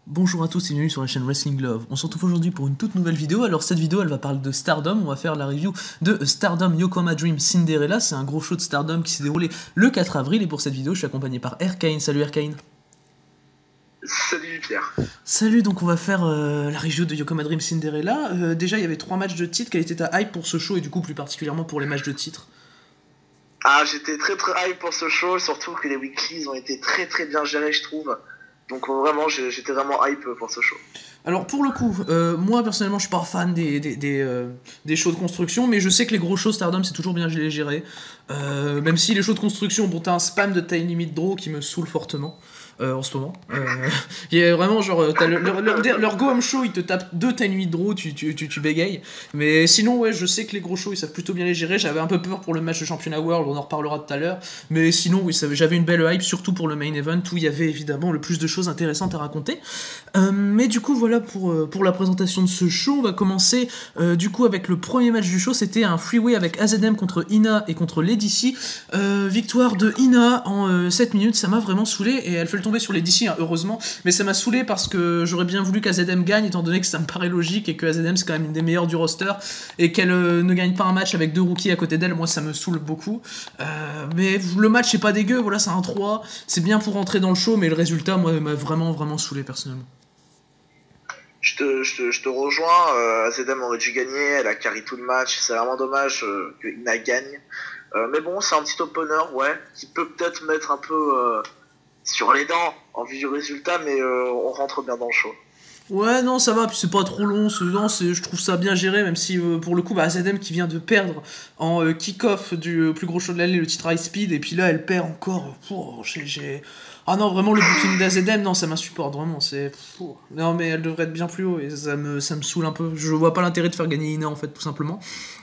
Bonjour à tous et bienvenue sur la chaîne Wrestling Love. On se retrouve aujourd'hui pour une toute nouvelle vidéo. Alors cette vidéo elle va parler de Stardom. On va faire la review de Stardom Yokohama Dream Cinderella. C'est un gros show de Stardom qui s'est déroulé le 4 avril. Et pour cette vidéo je suis accompagné par Erkane. Salut Erkane. Salut Pierre. Salut, donc on va faire la review de Yokohama Dream Cinderella. Déjà il y avait 3 matchs de titre. Quelle était ta hype pour ce show et du coup plus particulièrement pour les matchs de titre? J'étais très hype pour ce show, surtout que les weeklies ont été très bien gérés je trouve. Donc vraiment j'étais vraiment hype pour ce show. Alors pour le coup, moi personnellement je suis pas fan des shows de construction, mais je sais que les gros shows Stardom c'est toujours bien géré. Même si les shows de construction, bon t'as un spam de time limit draw qui me saoule fortement. En ce moment. Il y a vraiment genre, t'as leur go home show, ils te tapent 2 time limit draw, tu bégayes. Mais sinon, ouais, je sais que les gros shows ils savent plutôt bien les gérer. J'avais un peu peur pour le match de championnat World, on en reparlera tout à l'heure. Mais sinon, oui, j'avais une belle hype, surtout pour le main event où il y avait évidemment le plus de choses intéressantes à raconter. Mais du coup, voilà pour la présentation de ce show. On va commencer du coup avec le premier match du show. C'était un freeway avec AZM contre Ina et contre Lady C. Victoire de Ina en 7 minutes, ça m'a vraiment saoulé et elle fait le tomber sur les DC, hein, heureusement, mais ça m'a saoulé parce que j'aurais bien voulu qu'AZM gagne, étant donné que ça me paraît logique et que AZM c'est quand même une des meilleures du roster, et qu'elle ne gagne pas un match avec 2 rookies à côté d'elle, moi ça me saoule beaucoup. Mais le match est pas dégueu, voilà, c'est un 3, c'est bien pour rentrer dans le show, mais le résultat, moi, m'a vraiment saoulé personnellement. Je te rejoins, AZM aurait dû gagner, elle a carry tout le match, c'est vraiment dommage que Ina gagne. Mais bon, c'est un petit opener, ouais, qui peut peut-être mettre un peu sur les dents en vue du résultat, mais on rentre bien dans le show. Ouais, non, ça va, puis c'est pas trop long, je trouve ça bien géré, même si pour le coup, AZM qui vient de perdre en kick-off du plus gros show de l'année, le titre High Speed, et puis là, elle perd encore. Ah non, vraiment, le booking d'AZM, non, ça m'insupporte, vraiment, Non, mais elle devrait être bien plus haut, et ça me saoule un peu. Je vois pas l'intérêt de faire gagner Ina, en fait, tout simplement.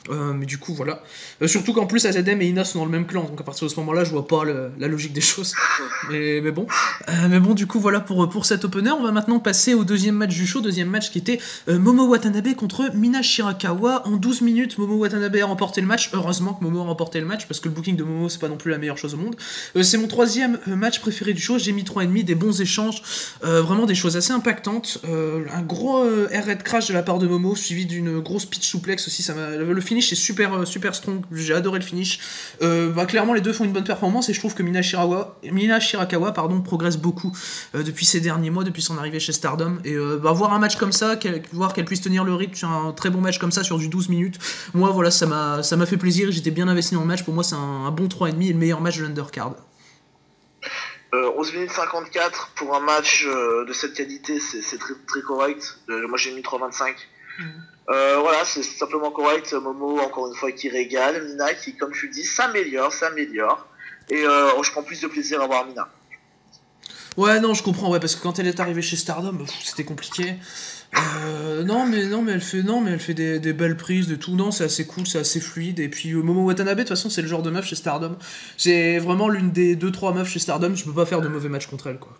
Mais du coup, voilà. Surtout qu'en plus, AZM et Ina sont dans le même clan, donc à partir de ce moment-là, je vois pas la logique des choses. Mais bon. Du coup, voilà pour cet opener. On va maintenant passer au deuxième match du show. Deuxième match qui était Momo Watanabe contre Mina Shirakawa. En 12 minutes, Momo Watanabe a remporté le match. Heureusement que Momo a remporté le match, parce que le booking de Momo, c'est pas non plus la meilleure chose au monde. C'est mon troisième match préféré du show. J'ai mis 3,5, des bons échanges, vraiment des choses assez impactantes. Un gros air raid crash de la part de Momo, suivi d'une grosse pitch souplex aussi. Le finish est super strong. J'ai adoré le finish. Clairement, les deux font une bonne performance et je trouve que Mina Shirakawa progresse beaucoup depuis ces derniers mois, depuis son arrivée chez Stardom. Et voir un match comme ça, voir qu'elle puisse tenir le rythme sur un très bon match comme ça sur du 12 minutes, moi voilà, ça m'a fait plaisir. J'étais bien investi dans le match. Pour moi, c'est un bon 3,5 et le meilleur match de l'undercard. 11 minutes 54 pour un match de cette qualité, c'est très correct. Moi j'ai mis 3,25. Voilà, c'est simplement correct. Momo, encore une fois, qui régale. Mina qui, comme tu dis, s'améliore. Et je prends plus de plaisir à voir Mina. Ouais, non, je comprends, ouais, parce que quand elle est arrivée chez Stardom, c'était compliqué. Non, mais elle fait des belles prises, de tout. Non, c'est assez cool, c'est assez fluide. Et puis Momo Watanabe, de toute façon, c'est le genre de meuf chez Stardom. C'est vraiment l'une des 2-3 meufs chez Stardom. Je peux pas faire de mauvais matchs contre elle, quoi.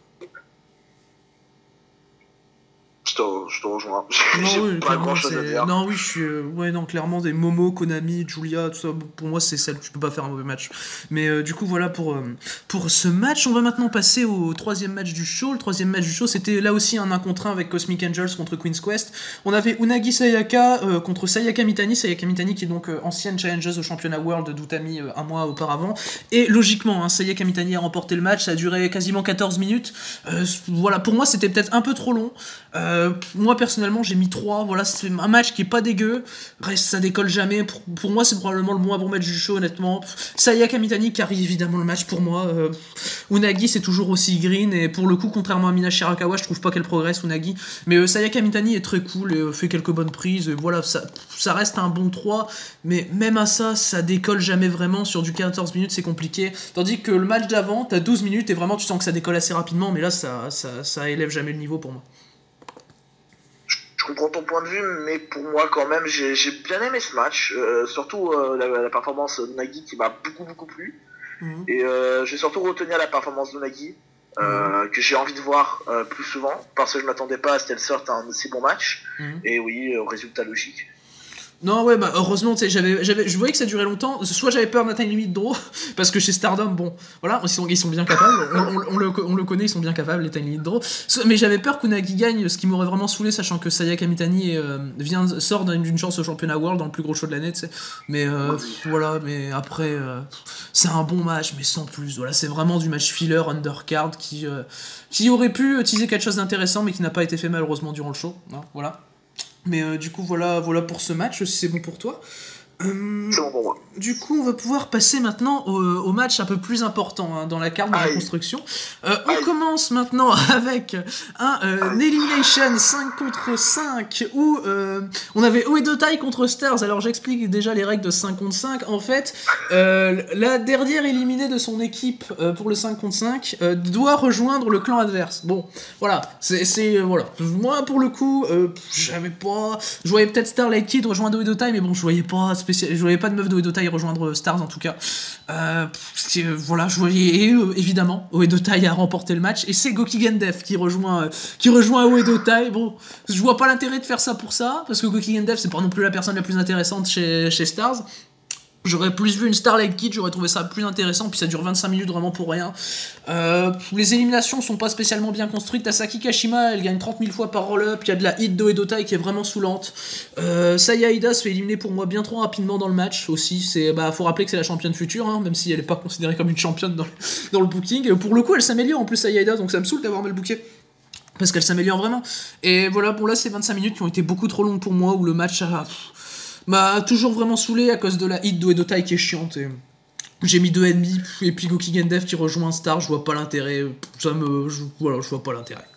Je te rejoins. Non, oui, pas grand chose à dire. Non, oui, je suis. Ouais, non, clairement, des Momo, Konami, Julia, tout ça, pour moi, c'est celle, tu peux pas faire un mauvais match. Mais du coup, voilà pour ce match. On va maintenant passer au troisième match du show. Le troisième match du show, c'était là aussi un 1 contre 1 avec Cosmic Angels contre Queen's Quest. On avait Unagi Sayaka contre Sayaka Mitani. Sayaka Mitani qui est donc ancienne challengeuse au championnat World d'Utami un mois auparavant. Et logiquement, Sayaka Mitani a remporté le match. Ça a duré quasiment 14 minutes. Voilà, pour moi, c'était peut-être un peu trop long. Moi personnellement j'ai mis 3, voilà, c'est un match qui est pas dégueu, reste ça décolle jamais, pour moi c'est probablement le moins bon match du show honnêtement. Sayaka Mitani carry évidemment le match pour moi. Unagi c'est toujours aussi green et pour le coup contrairement à Mina Shirakawa je trouve pas qu'elle progresse Unagi, mais Sayaka Mitani est très cool et fait quelques bonnes prises et voilà, ça reste un bon 3, mais même à ça décolle jamais vraiment, sur du 14 minutes c'est compliqué, tandis que le match d'avant t'as 12 minutes et vraiment tu sens que ça décolle assez rapidement, mais là ça élève jamais le niveau pour moi. Je comprends ton point de vue, mais pour moi quand même, j'ai bien aimé ce match, surtout la performance de Nagi qui m'a beaucoup plu. Et je vais surtout retenir la performance de Nagi, que j'ai envie de voir plus souvent, parce que je m'attendais pas à ce qu'elle sorte un aussi bon match. Et oui, résultat logique. Non, ouais, bah heureusement, tu sais, je voyais que ça durait longtemps. Soit j'avais peur d'un time limit draw, parce que chez Stardom, bon, voilà, ils sont bien capables. On le connaît, ils sont bien capables, les time limit draw. Mais j'avais peur qu'Unagi gagne, ce qui m'aurait vraiment saoulé, sachant que Sayaka Mitani sort d'une chance au championnat World dans le plus gros show de l'année, tu sais. Mais voilà, mais après, c'est un bon match, mais sans plus. Voilà, c'est vraiment du match filler, undercard, qui aurait pu teaser quelque chose d'intéressant, mais qui n'a pas été fait malheureusement durant le show. Hein, voilà. Mais du coup, voilà pour ce match, si c'est bon pour toi. C'est bon pour moi. Du coup, on va pouvoir passer maintenant au match un peu plus important hein, dans la carte de la construction. On commence maintenant avec un Elimination 5 contre 5 où on avait Oedo Tai contre Stars. Alors j'explique déjà les règles de 5 contre 5. En fait, la dernière éliminée de son équipe pour le 5 contre 5 doit rejoindre le clan adverse. Bon, voilà. Voilà. Moi, pour le coup, je voyais peut-être Starlight Kid rejoindre Oedo Tai, mais bon, je voyais pas de meuf de Oedo Tai rejoindre Stars en tout cas. Voilà, je voyais évidemment Oedo Tai a remporté le match et c'est Gokigen Dev qui rejoint Oedo Tai. Bon, je vois pas l'intérêt de faire ça pour ça parce que Gokigen Dev c'est pas non plus la personne la plus intéressante chez Stars. J'aurais plus vu une Starlight Kid, j'aurais trouvé ça plus intéressant, puis ça dure 25 minutes vraiment pour rien. Les éliminations sont pas spécialement bien construites. T'as Saki Kashima, elle gagne 30 000 fois par roll-up, il y a de la hit d'Oedo Tai qui est vraiment saoulante. Saya Ida se fait éliminer pour moi bien trop rapidement dans le match aussi. Faut rappeler que c'est la championne future, hein, même si elle est pas considérée comme une championne dans le booking. Et pour le coup, elle s'améliore en plus Saya Ida, donc ça me saoule d'avoir mal booké. Parce qu'elle s'améliore vraiment. Et voilà, bon là c'est 25 minutes qui ont été beaucoup trop longues pour moi, où le match m'a toujours vraiment saoulé à cause de la hit d'Oedo Tai qui est chiante. Et j'ai mis 2,5 et puis Gokigen Dev qui rejoint un Star, je vois pas l'intérêt. Je vois pas l'intérêt.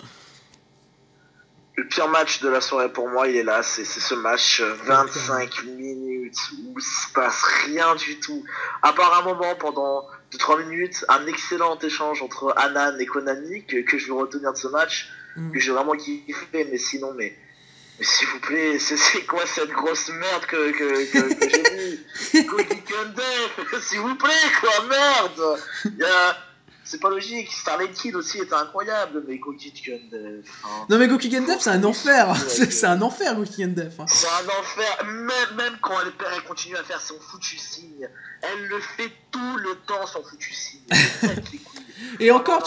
Le pire match de la soirée pour moi, il est là, c'est ce match 25 minutes où il se passe rien du tout. À part un moment pendant 2-3 minutes, un excellent échange entre Anan et Konami que je veux retenir de ce match, que j'ai vraiment kiffé, mais sinon, mais s'il vous plaît, c'est quoi cette grosse merde que j'ai vue? Gokigen Dev, s'il vous plaît, quoi, merde! C'est pas logique, Starlight Kid aussi était incroyable, mais Gokigen Dev... Non mais Gokigen Dev c'est un enfer, c'est un enfer Gokigen Dev. Hein. C'est un enfer, même quand elle continue à faire son foutu signe, elle le fait tout le temps son foutu signe. Et encore,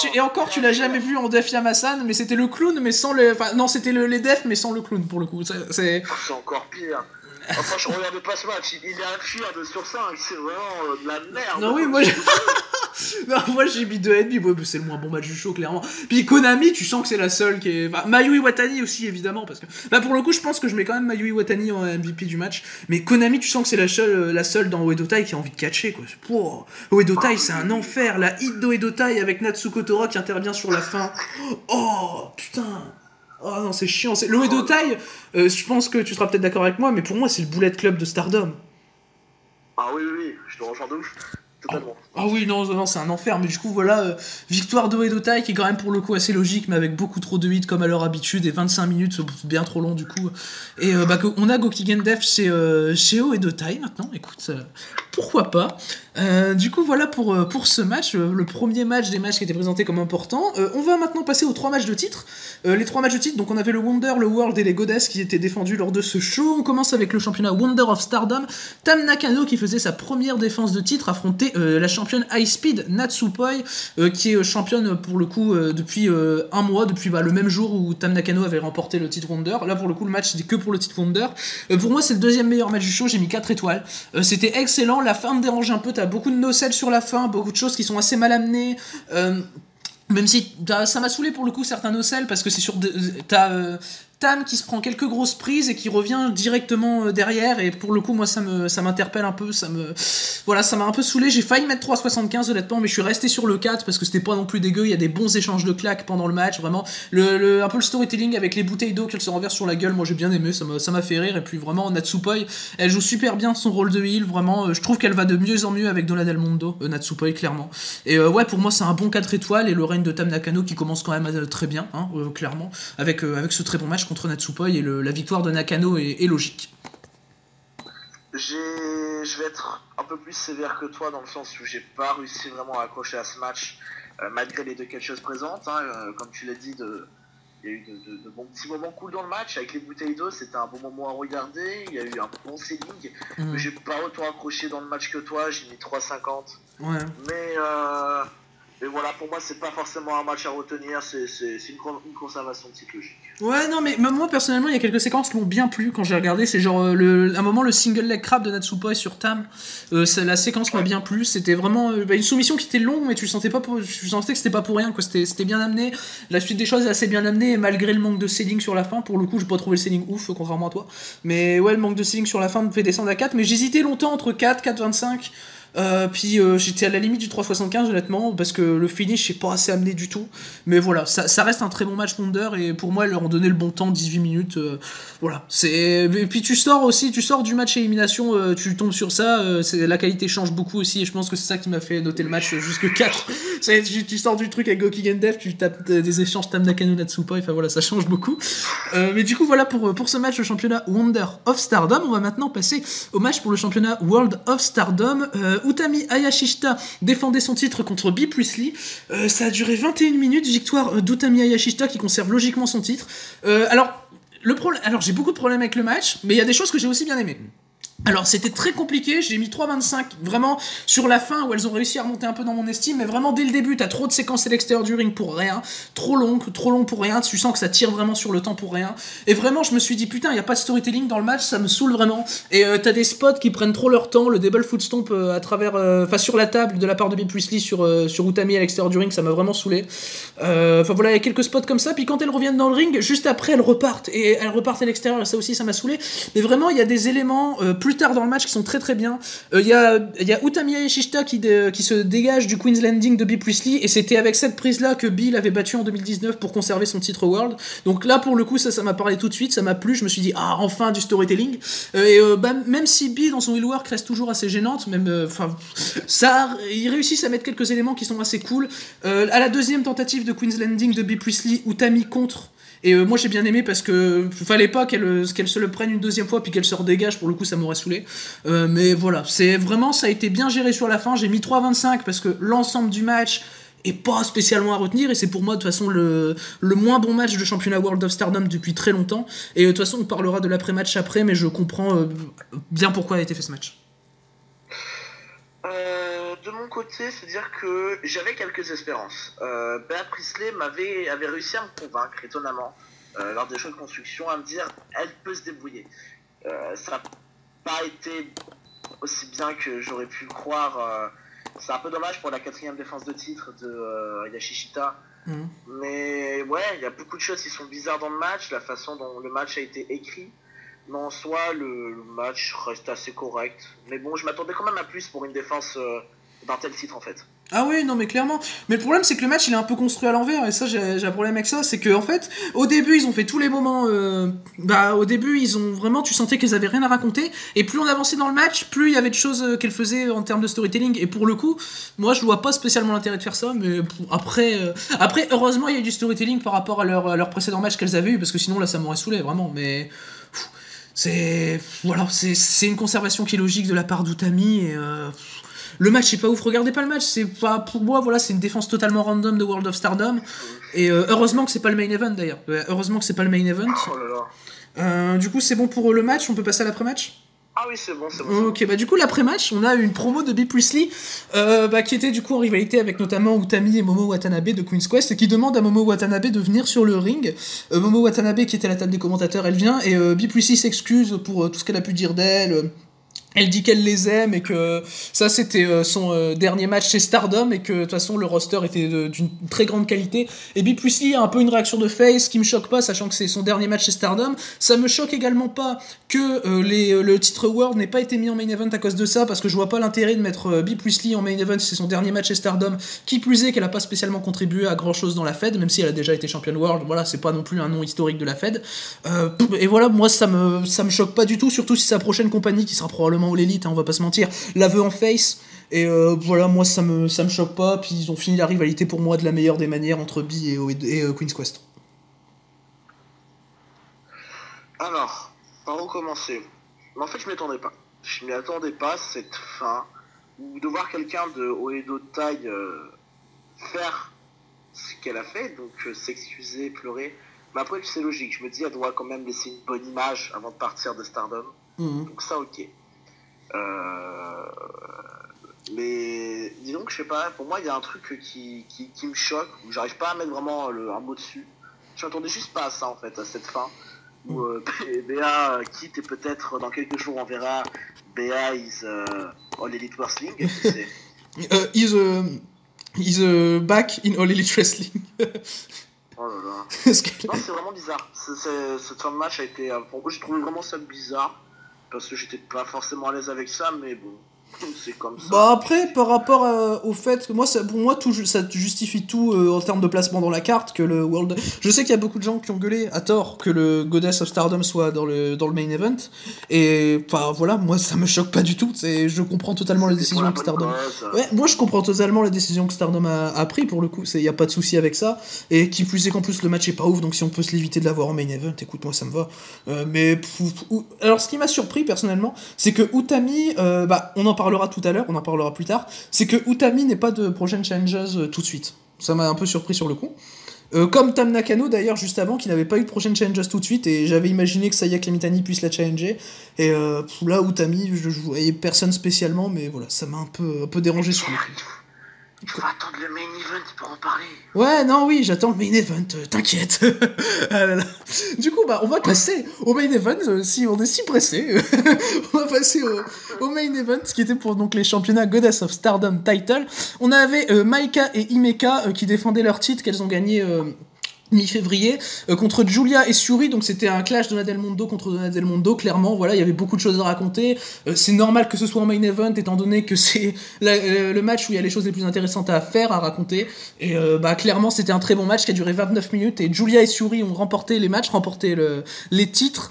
tu l'as jamais vu en Def Yamasan, mais c'était le clown, mais sans le... Enfin, non, c'était les Def, mais sans le clown, pour le coup. C'est encore pire. Enfin, je regardais pas ce match, il est un cuir de sur 5, c'est vraiment de la merde. Non, oui, moi j'ai mis 2,5, ouais, c'est le moins bon match du show, clairement. Puis Konami, tu sens que c'est la seule qui est... Enfin, Mayui Watani aussi, évidemment, parce que... Là, pour le coup, je pense que je mets quand même Mayui Watani en MVP du match, mais Konami, tu sens que c'est la seule dans Oedo Tai qui a envie de catcher, quoi. Oedo Tai, c'est un enfer, la hit d'Oedo Tai avec Natsuko Tora qui intervient sur la fin. Oh, putain. Oh non, c'est chiant. Le Oedo Tai, je pense que tu seras peut-être d'accord avec moi, mais pour moi, c'est le Bullet Club de Stardom. Ah oui, je te rejoins de ouf. Totalement. Ah oui, non, c'est un enfer, mais du coup, voilà, victoire de Oedo Tai qui est quand même pour le coup assez logique, mais avec beaucoup trop de hits comme à leur habitude, et 25 minutes, bien trop long du coup. Et on a Gokigen Dev chez Oedo Tai maintenant, écoute, pourquoi pas. Du coup, voilà pour ce match, le premier match des matchs qui étaient présentés comme important. On va maintenant passer aux 3 matchs de titre. Les 3 matchs de titre, donc on avait le Wonder, le World et les Goddess qui étaient défendus lors de ce show. On commence avec le championnat Wonder of Stardom. Tam Nakano qui faisait sa première défense de titre affrontait la championne High Speed Natsupoi qui est championne pour le coup depuis un mois, depuis le même jour où Tam Nakano avait remporté le titre Wonder. Là pour le coup le match c'était que pour le titre Wonder. Pour moi c'est le deuxième meilleur match du show, j'ai mis 4 étoiles. C'était excellent, la fin me dérange un peu, t'as beaucoup de no-sell sur la fin, beaucoup de choses qui sont assez mal amenées. Même si ça m'a saoulé pour le coup certains no-sell parce que c'est sur t'as Tam qui se prend quelques grosses prises et qui revient directement derrière, et pour le coup moi ça m'interpelle un peu, ça m'a un peu saoulé. J'ai failli mettre 3,75 honnêtement, mais je suis resté sur le 4 parce que c'était pas non plus dégueu. Il y a des bons échanges de claques pendant le match, vraiment un peu le storytelling avec les bouteilles d'eau qu'elle se renverse sur la gueule, moi j'ai bien aimé, ça m'a fait rire. Et puis vraiment Natsupoi, elle joue super bien son rôle de heel, vraiment je trouve qu'elle va de mieux en mieux avec Donna Del Mondo, Natsupoi clairement. Et ouais, pour moi c'est un bon 4 étoiles, et le règne de Tam Nakano qui commence quand même très bien, hein, clairement, avec ce très bon match contre Natsupoi, et la victoire de Nakano est logique. Je vais être un peu plus sévère que toi dans le sens où j'ai pas réussi vraiment à accrocher à ce match malgré les deux catcheuses présentes, hein, comme tu l'as dit, Il y a eu de bons petits moments cool dans le match. Avec les bouteilles d'eau, c'était un bon moment à regarder. Il y a eu un bon selling. Mais j'ai pas autant accroché dans le match que toi. J'ai mis 3,50. Ouais. Mais voilà, pour moi, c'est pas forcément un match à retenir. C'est une conservation de titre logique. Ouais, non, mais moi personnellement, il y a quelques séquences qui m'ont bien plu quand j'ai regardé. C'est genre un moment, le single leg crab de Natsupoi sur Tam. La séquence m'a bien plu. C'était vraiment une soumission qui était longue, mais tu sentais que c'était pas pour rien, quoi. C'était bien amené. La suite des choses est assez bien amenée, et malgré le manque de selling sur la fin. Pour le coup, j'ai pas trouvé le selling ouf, contrairement à toi. Mais ouais, le manque de selling sur la fin me fait descendre à 4. Mais j'hésitais longtemps entre 4, 4,25. Puis j'étais à la limite du 3,75 honnêtement, parce que le finish n'est pas assez amené du tout. Mais voilà, ça reste un très bon match Wonder, et pour moi, ils leur ont donné le bon temps, 18 minutes. Voilà. Et puis tu sors du match élimination, tu tombes sur ça, la qualité change beaucoup aussi, et je pense que c'est ça qui m'a fait noter le match jusque 4. Tu sors du truc avec Gokigen Dev, tu tapes des échanges Tam Nakano Natsupoi, enfin voilà, ça change beaucoup. Mais du coup, voilà pour ce match, le championnat Wonder of Stardom. On va maintenant passer au match pour le championnat World of Stardom. Utami Hayashishita défendait son titre contre Bea Priestley. Ça a duré 21 minutes, victoire d'Utami Hayashishita qui conserve logiquement son titre. Alors j'ai beaucoup de problèmes avec le match, mais il y a des choses que j'ai aussi bien aimées. Alors c'était très compliqué, j'ai mis 3,25 vraiment sur la fin où elles ont réussi à remonter un peu dans mon estime, mais vraiment dès le début t'as trop de séquences à l'extérieur du ring pour rien, trop long pour rien, tu sens que ça tire vraiment sur le temps pour rien, et vraiment je me suis dit putain y a pas de storytelling dans le match, ça me saoule vraiment, et t'as des spots qui prennent trop leur temps, le double foot stomp à travers, sur la table de la part de Bea Priestley sur Utami à l'extérieur du ring, ça m'a vraiment saoulé, enfin voilà, il y a quelques spots comme ça, puis quand elles reviennent dans le ring, juste après elles repartent à l'extérieur, et ça aussi ça m'a saoulé, mais vraiment il y a des éléments plus tard dans le match qui sont très très bien. Il y a Utami Hayashishita qui se dégage du Queen's Landing de Bea Priestley, et c'était avec cette prise là que Bea l'avait battu en 2019 pour conserver son titre World. Donc là pour le coup ça m'a parlé tout de suite, ça m'a plu, je me suis dit enfin du storytelling. Même si Bea dans son heel work reste toujours assez gênante, ils réussissent à mettre quelques éléments qui sont assez cool. À la deuxième tentative de Queen's Landing de Bea Priestley, Utami contre. Et moi j'ai bien aimé parce que fallait pas qu'elle se le prenne une deuxième fois puis qu'elle se redégage, pour le coup ça m'aurait saoulé. Mais voilà, c'est vraiment, ça a été bien géré sur la fin. J'ai mis 3,25 parce que l'ensemble du match est pas spécialement à retenir, et c'est pour moi de toute façon le moins bon match de championnat World of Stardom depuis très longtemps. Et de toute façon on parlera de l'après-match après, mais je comprends bien pourquoi a été fait ce match. De mon côté, c'est-à-dire que j'avais quelques espérances. Bea Priestley avait réussi à me convaincre étonnamment lors des jeux de construction, à me dire elle peut se débrouiller. Ça n'a pas été aussi bien que j'aurais pu le croire. C'est un peu dommage pour la 4e défense de titre de Hayashishita. Mais ouais, il y a beaucoup de choses qui sont bizarres dans le match, la façon dont le match a été écrit. Mais en soi, le match reste assez correct. Mais bon, je m'attendais quand même à plus pour une défense d'un tel titre en fait. Ah oui, non mais clairement. Mais le problème c'est que le match il est un peu construit à l'envers, et ça j'ai un problème avec ça, c'est que en fait, au début ils ont fait tous les moments, au début ils ont vraiment, tu sentais qu'ils avaient rien à raconter, et plus on avançait dans le match, plus il y avait de choses qu'elles faisaient en termes de storytelling, et pour le coup, moi je vois pas spécialement l'intérêt de faire ça, mais après heureusement il y a eu du storytelling par rapport à leur précédent match qu'elles avaient eu, parce que sinon là ça m'aurait saoulé vraiment, mais... C'est une conservation qui est logique de la part d'Utami, et le match est pas ouf, regardez pas le match, c'est pas pour moi, voilà, c'est une défense totalement random de World of Stardom, et heureusement que c'est pas le main event d'ailleurs, heureusement que c'est pas le main event. Oh là là. Du coup c'est bon pour le match, on peut passer à l'après-match. Ah oui, c'est bon. Ok, bah du coup l'après-match, on a une promo de Bea Priestley qui était du coup en rivalité avec notamment Utami et Momo Watanabe de Queen's Quest, et qui demande à Momo Watanabe de venir sur le ring. Momo Watanabe qui était à la table des commentateurs, elle vient, et Bea Priestley s'excuse pour tout ce qu'elle a pu dire d'elle. Elle dit qu'elle les aime, et que ça c'était son dernier match chez Stardom, et que de toute façon le roster était d'une très grande qualité. Et Bea Priestley a un peu une réaction de face qui me choque pas, sachant que c'est son dernier match chez Stardom. Ça me choque également pas que le titre World n'ait pas été mis en main event à cause de ça, parce que je vois pas l'intérêt de mettre Bea Priestley en main event, c'est son dernier match chez Stardom, qui plus est qu'elle a pas spécialement contribué à grand chose dans la Fed, même si elle a déjà été championne World, voilà, c'est pas non plus un nom historique de la Fed. Et voilà, moi ça me choque pas du tout, surtout si sa prochaine compagnie, qui sera probablement l'élite, on va pas se mentir, la veut en face, et voilà, moi ça me choque pas, puis ils ont fini la rivalité pour moi de la meilleure des manières entre Bea et Queen's Quest. Alors, par où commencer? Mais en fait, je m'y attendais pas cette fin, ou de voir quelqu'un de haut et de taille faire ce qu'elle a fait, donc s'excuser, pleurer. Mais après, c'est logique. Je me dis, elle doit quand même laisser une bonne image avant de partir de Stardom. Donc ça, ok. Mais disons que je sais pas, pour moi, il y a un truc qui me choque, où j'arrive pas à mettre vraiment un mot dessus. Je m'attendais juste pas à ça, en fait, à cette fin. Où BA quitte et peut-être dans quelques jours, on verra BA is All Elite Wrestling. He's back in All Elite Wrestling. Oh là là. Non, c'est vraiment bizarre. Cette fin de match a été. Pour moi, j'ai trouvé vraiment ça bizarre. Parce que j'étais pas forcément à l'aise avec ça, mais bon. C'est comme ça. Bah après, par rapport au fait que moi, pour moi, ça justifie tout en termes de placement dans la carte, que le World... Je sais qu'il y a beaucoup de gens qui ont gueulé, à tort, que le Goddess of Stardom soit dans le main event, et enfin voilà, moi ça me choque pas du tout, je comprends totalement la décision que Stardom... Ouais, moi je comprends totalement la décision que Stardom a pris, pour le coup, y a pas de souci avec ça, et qui plus est qu'en plus le match est pas ouf, donc si on peut se l'éviter de l'avoir en main event, écoute, moi ça me va. Alors ce qui m'a surpris personnellement, c'est que Utami, on en parlera tout à l'heure, on en parlera plus tard, c'est que Utami n'est pas de prochaine challengeuse tout de suite. Ça m'a un peu surpris sur le coup. Comme Tam Nakano d'ailleurs juste avant, qui n'avait pas eu de prochaine challengeuse tout de suite, et j'avais imaginé que Saya Kamitani puisse la challenger. Et là, Utami, je voyais personne spécialement, mais voilà, ça m'a un peu dérangé sur le coup. Il faut attendre le main event pour en parler. Ouais, non, oui, j'attends le main event, t'inquiète. Ah là là. Du coup, on va passer au main event, si on est si pressé. On va passer au main event, qui était pour donc les championnats Goddess of Stardom title. On avait Maika et Himeka qui défendaient leur titre, qu'elles ont gagné... mi-février, contre Giulia et Syuri, donc c'était un clash Donna Del Mondo contre Donna Del Mondo, clairement, voilà, il y avait beaucoup de choses à raconter, c'est normal que ce soit en main event, étant donné que c'est le match où il y a les choses les plus intéressantes à faire, à raconter, et clairement c'était un très bon match qui a duré 29 minutes, et Giulia et Syuri ont remporté les matchs, remporté les titres,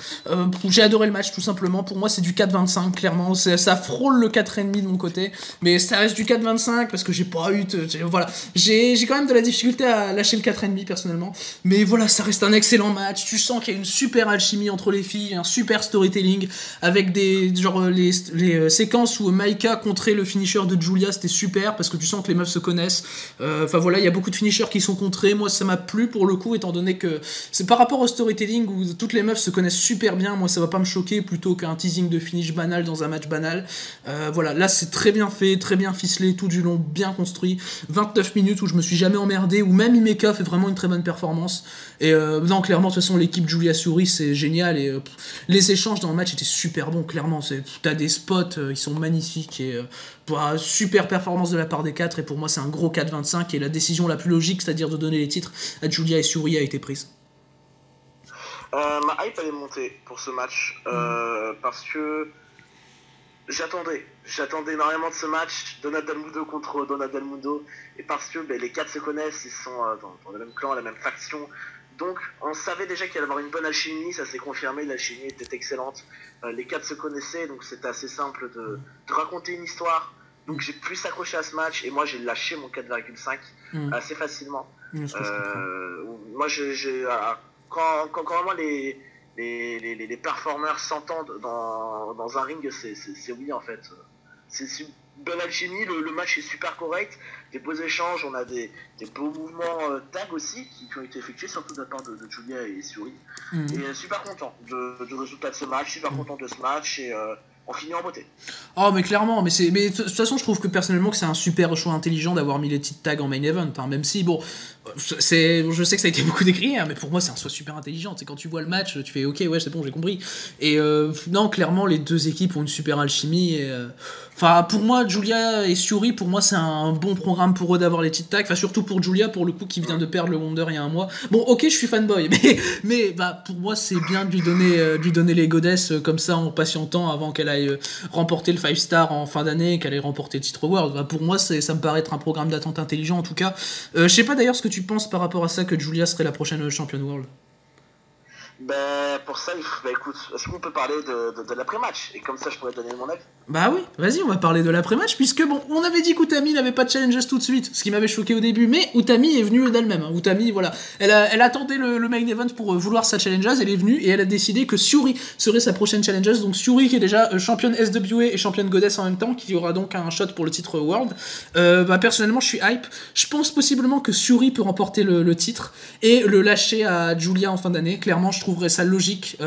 j'ai adoré le match tout simplement, pour moi c'est du 4-25, clairement, ça frôle le 4,5 de mon côté, mais ça reste du 4-25, parce que j'ai pas eu, voilà, j'ai quand même de la difficulté à lâcher le 4,5 personnellement. Mais voilà, ça reste un excellent match. Tu sens qu'il y a une super alchimie entre les filles, un super storytelling avec les séquences où Maika contrait le finisher de Giulia, c'était super parce que tu sens que les meufs se connaissent. Enfin voilà, il y a beaucoup de finishers qui sont contrés. Moi, ça m'a plu pour le coup, étant donné que c'est par rapport au storytelling où toutes les meufs se connaissent super bien. Moi, ça va pas me choquer plutôt qu'un teasing de finish banal dans un match banal. Voilà, là c'est très bien fait, très bien ficelé, tout du long, bien construit. 29 minutes où je me suis jamais emmerdé, où même Himeka fait vraiment une très bonne performance. Et non, clairement, de toute façon, l'équipe Giulia Syuri, c'est génial. Et les échanges dans le match étaient super bons, clairement. T'as des spots, ils sont magnifiques. Et super performance de la part des 4. Et pour moi, c'est un gros 4-25. Et la décision la plus logique, c'est-à-dire de donner les titres à Giulia et Syuri, a été prise. Ma hype, elle est montée pour ce match. Parce que j'attendais énormément de ce match, Donna Del Mondo contre Donna Del Mondo, et parce que les 4 se connaissent, ils sont dans le même clan, la même faction, donc on savait déjà qu'il allait y avoir une bonne alchimie, ça s'est confirmé, l'alchimie était excellente, les 4 se connaissaient, donc c'était assez simple de raconter une histoire, donc j'ai pu s'accrocher à ce match, et moi j'ai lâché mon 4,5 assez facilement. Moi quand vraiment les performeurs s'entendent dans un ring, c'est oui en fait. C'est une bonne alchimie, le match est super correct, des beaux échanges, on a des beaux mouvements tag aussi qui ont été effectués, surtout de la part de Giulia et Syuri. Et super content du résultat de ce match, super content de ce match, et on finit en beauté. Oh mais clairement, mais de toute façon je trouve que personnellement que c'est un super choix intelligent d'avoir mis les titres tags en main event, hein, même si bon, je sais que ça a été beaucoup décrié, hein, mais pour moi c'est un choix super intelligent, c'est quand tu vois le match, tu fais ok ouais c'est bon j'ai compris, et non clairement les deux équipes ont une super alchimie, et enfin pour moi Giulia et Syuri, pour moi c'est un bon programme pour eux d'avoir les titres tags, enfin surtout pour Giulia pour le coup qui vient de perdre le Wonder il y a un mois, bon ok je suis fanboy, mais pour moi c'est bien de lui donner les goddesses comme ça en patientant avant qu'elle aille remporter le 5 star en fin d'année, qu'elle ait remporté le titre World. Pour moi ça me paraît être un programme d'attente intelligent en tout cas. Je sais pas d'ailleurs ce que tu penses par rapport à ça, que Giulia serait la prochaine championne World. Ben, pour ça, bah écoute, est-ce qu'on peut parler de l'après-match? Et comme ça, je pourrais donner mon avis. Bah oui, vas-y, on va parler de l'après-match, puisque bon, on avait dit qu'Utami n'avait pas de challenges tout de suite, ce qui m'avait choqué au début, mais Utami est venue d'elle-même. Hein. Utami, voilà, elle attendait le main event pour vouloir sa challenges, elle est venue et elle a décidé que Syuri serait sa prochaine challenges, donc Syuri qui est déjà championne SWA et championne Goddess en même temps, qui aura donc un shot pour le titre World. Bah personnellement, je suis hype. Je pense possiblement que Syuri peut remporter le titre et le lâcher à Julia en fin d'année. Clairement, je trouverais ça logique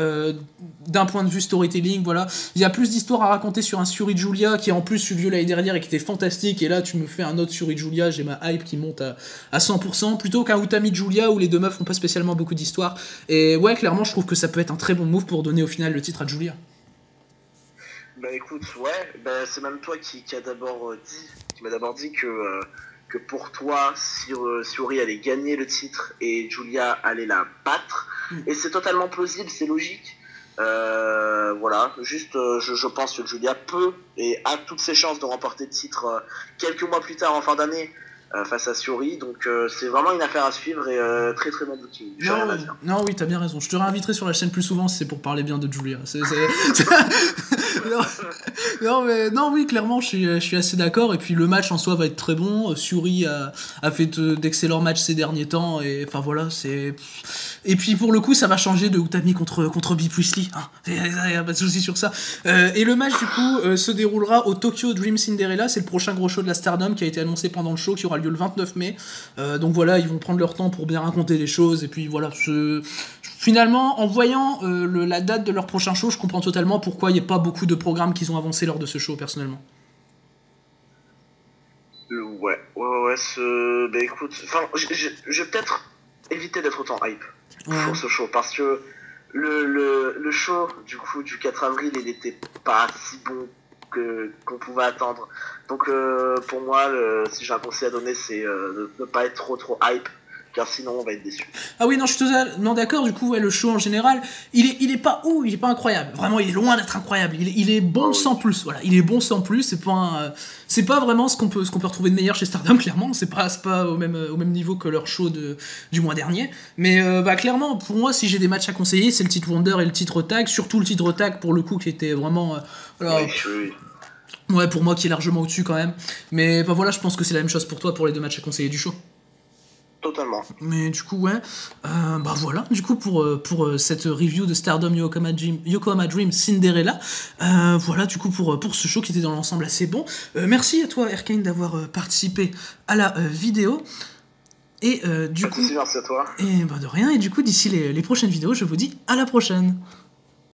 d'un point de vue storytelling, voilà. Il y a plus d'histoires à raconter sur un Syuri Julia qui en plus eu lieu l'année dernière et qui était fantastique, et là tu me fais un autre Syuri Julia, j'ai ma hype qui monte à 100%, plutôt qu'un Utami Julia où les deux meufs font pas spécialement beaucoup d'histoires. Et ouais, clairement, je trouve que ça peut être un très bon move pour donner au final le titre à Julia. Bah écoute, ouais, bah, c'est même toi qui m'a d'abord dit que pour toi, Syuri allait gagner le titre et Julia allait la battre. Et c'est totalement plausible, c'est logique. Voilà, juste je pense que Julia peut et a toutes ses chances de remporter le titre quelques mois plus tard en fin d'année face à Syuri, donc c'est vraiment une affaire à suivre et très très bon booking. Non, oui, t'as bien raison. Je te réinviterai sur la chaîne plus souvent si c'est pour parler bien de Julia. Non, oui, clairement, je suis assez d'accord. Et puis le match en soi va être très bon. Syuri a fait d'excellents matchs ces derniers temps. Et enfin voilà, c'est. Et puis pour le coup, ça va changer de Utami contre Bea Priestley. Hein. Y a pas de souci sur ça. Et le match du coup se déroulera au Tokyo Dream Cinderella. C'est le prochain gros show de la Stardom qui a été annoncé pendant le show, qui aura lieu le 29 mai. Donc voilà, ils vont prendre leur temps pour bien raconter les choses. Et puis voilà, finalement, en voyant la date de leur prochain show, je comprends totalement pourquoi il n'y a pas beaucoup de programmes qu'ils ont avancé lors de ce show, personnellement. Ouais, bah écoute, enfin, je vais peut-être éviter d'être autant hype pour ce show, parce que le show du coup du 4 avril, il était pas si bon qu'on pouvait attendre. Donc pour moi, si j'ai un conseil à donner, c'est de ne pas être trop hype, car sinon on va être déçu. Ah oui, non, je suis totalement d'accord. Du coup, ouais, le show en général, il est pas incroyable. Vraiment, il est loin d'être incroyable. Il est bon sans plus. Voilà, il est bon sans plus. C'est pas vraiment ce qu'on peut retrouver de meilleur chez Stardom. Clairement, c'est pas au même niveau que leur show du mois dernier. Mais bah clairement, pour moi, si j'ai des matchs à conseiller, c'est le titre Wonder et le titre Tag. Surtout le titre Tag pour le coup, qui était vraiment. Oui. Ouais, pour moi, qui est largement au-dessus quand même. Mais bah voilà, je pense que c'est la même chose pour toi pour les deux matchs à conseiller du show. Totalement. Mais du coup, ouais, bah voilà, du coup, pour cette review de Stardom Yokohama Dream Cinderella, voilà, du coup, pour ce show qui était dans l'ensemble assez bon. Merci à toi, Erkane, d'avoir participé à la vidéo. Et du coup. Merci à toi. Et bah de rien, et du coup, d'ici les prochaines vidéos, je vous dis à la prochaine.